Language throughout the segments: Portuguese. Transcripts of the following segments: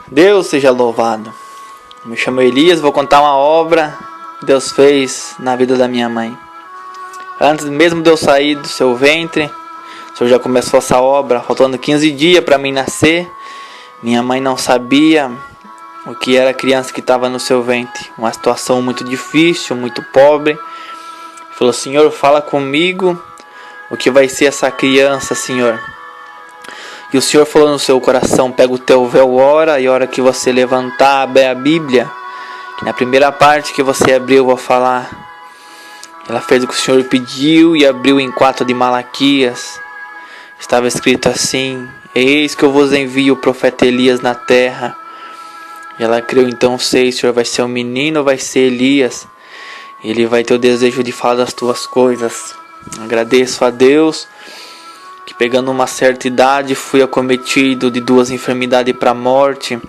Deus seja louvado. Me chamo Elias, vou contar uma obra que Deus fez na vida da minha mãe. Antes mesmo de eu sair do seu ventre, o Senhor já começou essa obra, faltando 15 dias para mim nascer. Minha mãe não sabia o que era a criança que estava no seu ventre. Uma situação muito difícil, muito pobre. Falou: Senhor, fala comigo o que vai ser essa criança, Senhor. E o Senhor falou no seu coração: pega o teu véu, ora, e a hora que você levantar, abre a Bíblia, que na primeira parte que você abriu eu vou falar. Ela fez o que o Senhor pediu e abriu em 4 de Malaquias. Estava escrito assim: eis que eu vos envio o profeta Elias na terra. E ela creu, então sei, Senhor, vai ser um menino ou vai ser Elias? Ele vai ter o desejo de falar das tuas coisas. Agradeço a Deus que, pegando uma certa idade, fui acometido de 2 enfermidades para a morte.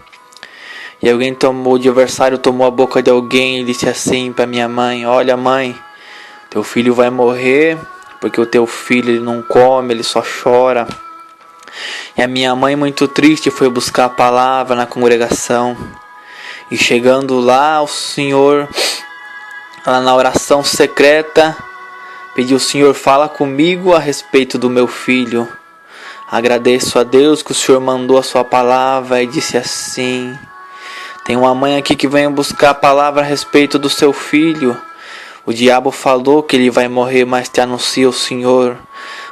E alguém tomou, o adversário tomou a boca de alguém e disse assim para minha mãe: olha, mãe, teu filho vai morrer, porque o teu filho ele não come, ele só chora. E a minha mãe, muito triste, foi buscar a palavra na congregação. E chegando lá, o Senhor, lá na oração secreta, pediu: Senhor, fala comigo a respeito do meu filho. Agradeço a Deus que o Senhor mandou a sua palavra e disse assim: tem uma mãe aqui que vem buscar a palavra a respeito do seu filho. O diabo falou que ele vai morrer, mas te anuncia o Senhor: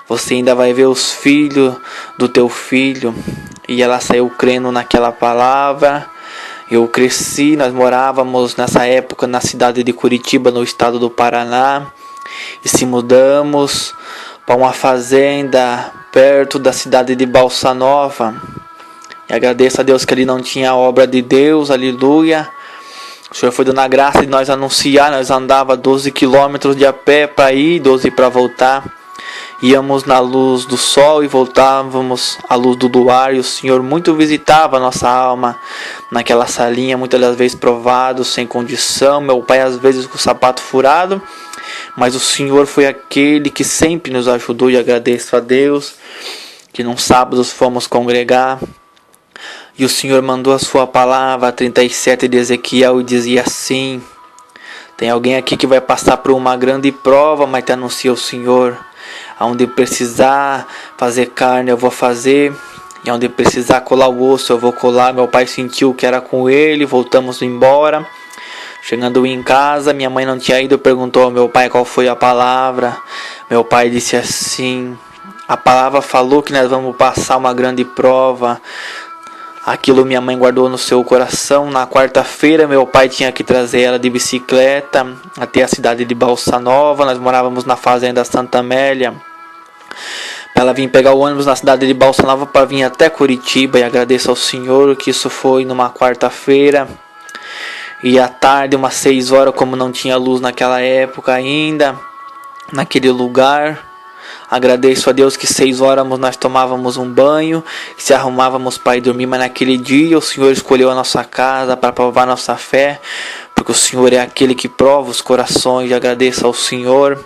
você ainda vai ver os filhos do teu filho. E ela saiu crendo naquela palavra. Eu cresci, nós morávamos nessa época na cidade de Curitiba, no estado do Paraná. E se mudamos para uma fazenda perto da cidade de Balsa Nova. E agradeço a Deus que ali não tinha obra de Deus, aleluia. O Senhor foi dando a graça de nós anunciar. Nós andava 12 quilômetros de a pé para ir, 12 para voltar. Íamos na luz do sol e voltávamos à luz do luar. E o Senhor muito visitava a nossa alma naquela salinha, muitas das vezes provado, sem condição. Meu pai às vezes com o sapato furado. Mas o Senhor foi aquele que sempre nos ajudou. E agradeço a Deus que num sábado fomos congregar. E o Senhor mandou a sua palavra, 37 de Ezequiel, e dizia assim: tem alguém aqui que vai passar por uma grande prova, mas te anuncia o Senhor: aonde precisar fazer carne eu vou fazer, e aonde precisar colar o osso eu vou colar. Meu pai sentiu que era com ele, voltamos embora. Chegando em casa, minha mãe não tinha ido, perguntou ao meu pai qual foi a palavra. Meu pai disse assim: a palavra falou que nós vamos passar uma grande prova. Aquilo minha mãe guardou no seu coração. Na quarta-feira meu pai tinha que trazer ela de bicicleta até a cidade de Balsa Nova. Nós morávamos na fazenda Santa Amélia. Ela vinha pegar o ônibus na cidade de Balsa Nova para vir até Curitiba. E agradeço ao Senhor que isso foi numa quarta-feira. E à tarde, umas 6 horas, como não tinha luz naquela época ainda, naquele lugar, agradeço a Deus que 6 horas nós tomávamos um banho, se arrumávamos para ir dormir. Mas naquele dia o Senhor escolheu a nossa casa para provar a nossa fé, porque o Senhor é aquele que prova os corações. E agradeço ao Senhor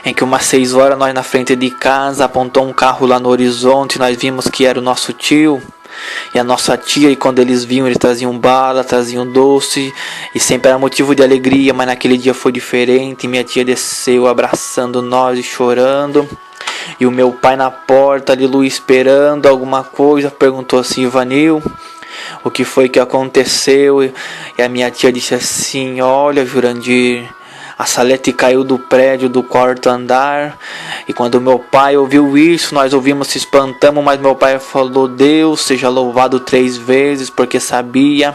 em que umas 6 horas nós na frente de casa apontou um carro lá no horizonte. Nós vimos que era o nosso tio e a nossa tia, e quando eles vinham, eles traziam bala, traziam doce, e sempre era motivo de alegria. Mas naquele dia foi diferente. Minha tia desceu abraçando nós e chorando, e o meu pai na porta, aleluia, esperando alguma coisa, perguntou assim: Ivanil, o que foi que aconteceu? E a minha tia disse assim: olha, Jurandir, a Salete caiu do prédio do 4º andar. E quando meu pai ouviu isso, nós ouvimos, se espantamos, mas meu pai falou: Deus seja louvado 3 vezes, porque sabia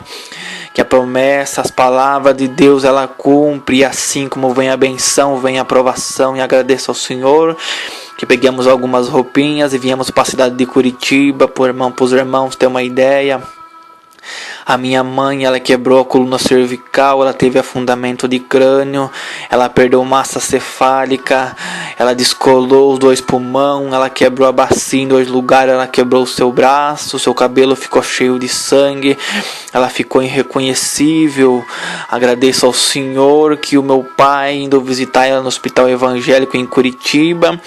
que a promessa, as palavras de Deus, ela cumpre. E assim como vem a benção, vem a aprovação. E agradeço ao Senhor que pegamos algumas roupinhas e viemos para a cidade de Curitiba, para os irmãos ter uma ideia. A minha mãe, ela quebrou a coluna cervical, ela teve afundamento de crânio, ela perdeu massa cefálica, ela descolou os 2 pulmões, ela quebrou a bacia em 2 lugares, ela quebrou o seu braço, seu cabelo ficou cheio de sangue, ela ficou irreconhecível. Agradeço ao Senhor que o meu pai, indo visitar ela no hospital evangélico em Curitiba,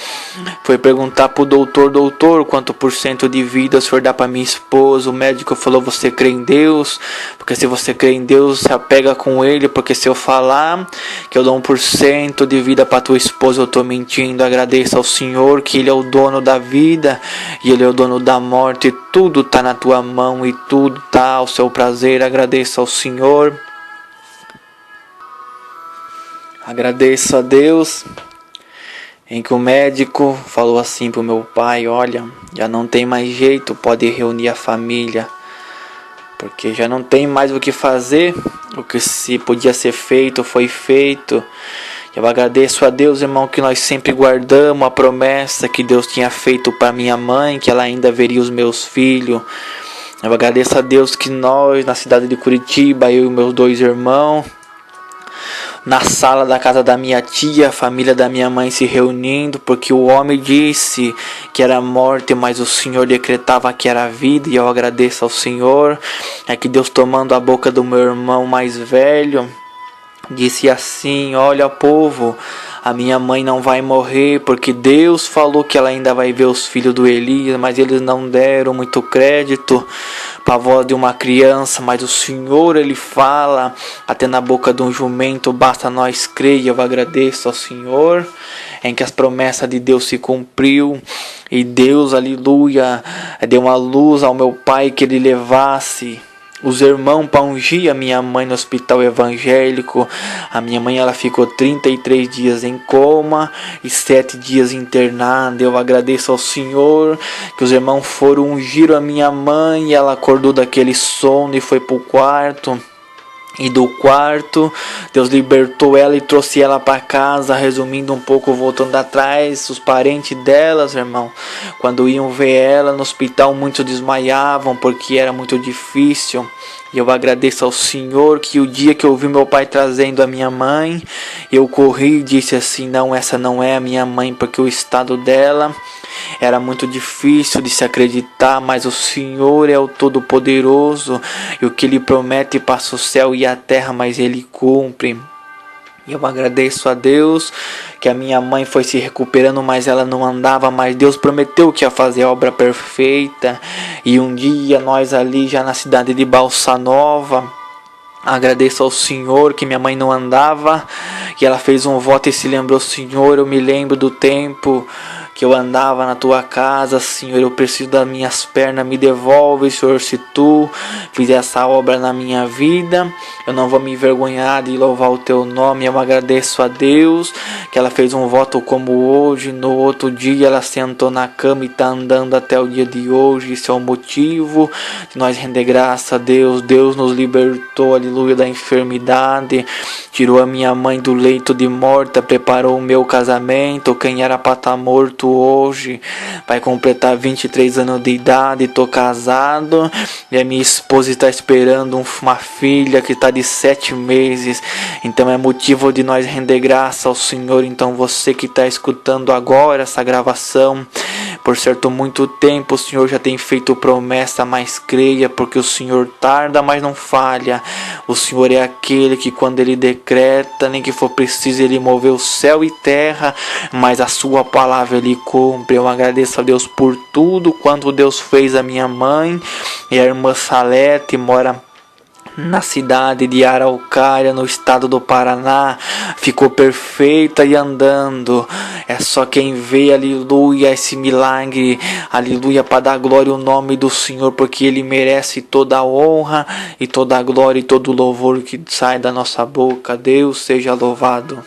foi perguntar pro doutor, quanto por cento de vida o senhor dá para minha esposa? O médico falou, você crê em Deus? Porque se você crê em Deus, se apega com Ele, porque se eu falar que eu dou 1% de vida para tua esposa, eu estou mentindo. Agradeça ao Senhor que Ele é o dono da vida e Ele é o dono da morte, tudo está na tua mão e tudo está ao seu prazer. Agradeça ao Senhor. Agradeço a Deus em que o médico falou assim para o meu pai, olha, já não tem mais jeito, pode reunir a família, porque já não tem mais o que fazer, o que se podia ser feito foi feito. Eu agradeço a Deus, irmão, que nós sempre guardamos a promessa que Deus tinha feito para minha mãe, que ela ainda veria os meus filhos. Eu agradeço a Deus que nós, na cidade de Curitiba, eu e meus 2 irmãos, na sala da casa da minha tia, a família da minha mãe se reunindo, porque o homem disse que era morte, mas o Senhor decretava que era vida, e eu agradeço ao Senhor. É que Deus, tomando a boca do meu irmão mais velho, disse assim, olha povo, a minha mãe não vai morrer, porque Deus falou que ela ainda vai ver os filhos do Elias, mas eles não deram muito crédito para a voz de uma criança, mas o Senhor, Ele fala até na boca de um jumento, basta nós crer. E eu agradeço ao Senhor em que as promessas de Deus se cumpriu, e Deus, aleluia, deu uma luz ao meu pai que ele levasse os irmãos para ungir a minha mãe no hospital evangélico. A minha mãe, ela ficou 33 dias em coma e 7 dias internada. Eu agradeço ao Senhor que os irmãos foram ungir a minha mãe, e ela acordou daquele sono e foi para o quarto. E do quarto, Deus libertou ela e trouxe ela para casa. Resumindo um pouco, voltando atrás, os parentes delas, irmão, quando iam ver ela no hospital, muitos desmaiavam porque era muito difícil. E eu agradeço ao Senhor que o dia que eu vi meu pai trazendo a minha mãe, eu corri e disse assim, não, essa não é a minha mãe, porque o estado dela era muito difícil de se acreditar, mas o Senhor é o Todo-Poderoso, e o que Ele promete passa o céu e a terra, mas Ele cumpre. E eu agradeço a Deus que a minha mãe foi se recuperando, mas ela não andava mais. Deus prometeu que ia fazer a obra perfeita, e um dia nós ali já na cidade de Balsa Nova, agradeço ao Senhor que minha mãe não andava, e ela fez um voto e se lembrou, Senhor, eu me lembro do tempo que eu andava na tua casa, Senhor, eu preciso das minhas pernas, me devolve, Senhor, se tu fizer essa obra na minha vida, eu não vou me envergonhar de louvar o teu nome. Eu agradeço a Deus que ela fez um voto como hoje, no outro dia ela sentou na cama e está andando até o dia de hoje. Isso é o motivo de nós render graça a Deus. Deus nos libertou, aleluia, da enfermidade, tirou a minha mãe do leito de morte, preparou o meu casamento. Quem era para estar morto hoje vai completar 23 anos de idade, estou casado, e a minha esposa está esperando uma filha que está de 7 meses, então é motivo de nós render graça ao Senhor. Então você que está escutando agora essa gravação, por certo muito tempo o Senhor já tem feito promessa, mas creia, porque o Senhor tarda, mas não falha. O Senhor é aquele que quando Ele decreta, nem que for preciso Ele mover o céu e terra, mas a sua palavra Ele cumpre. Eu agradeço a Deus por tudo quanto Deus fez a minha mãe, e a irmã Salete mora na cidade de Araucária, no estado do Paraná, ficou perfeita e andando. É só quem vê, aleluia, esse milagre, aleluia, para dar glória ao nome do Senhor, porque Ele merece toda a honra e toda a glória e todo o louvor que sai da nossa boca. Deus seja louvado.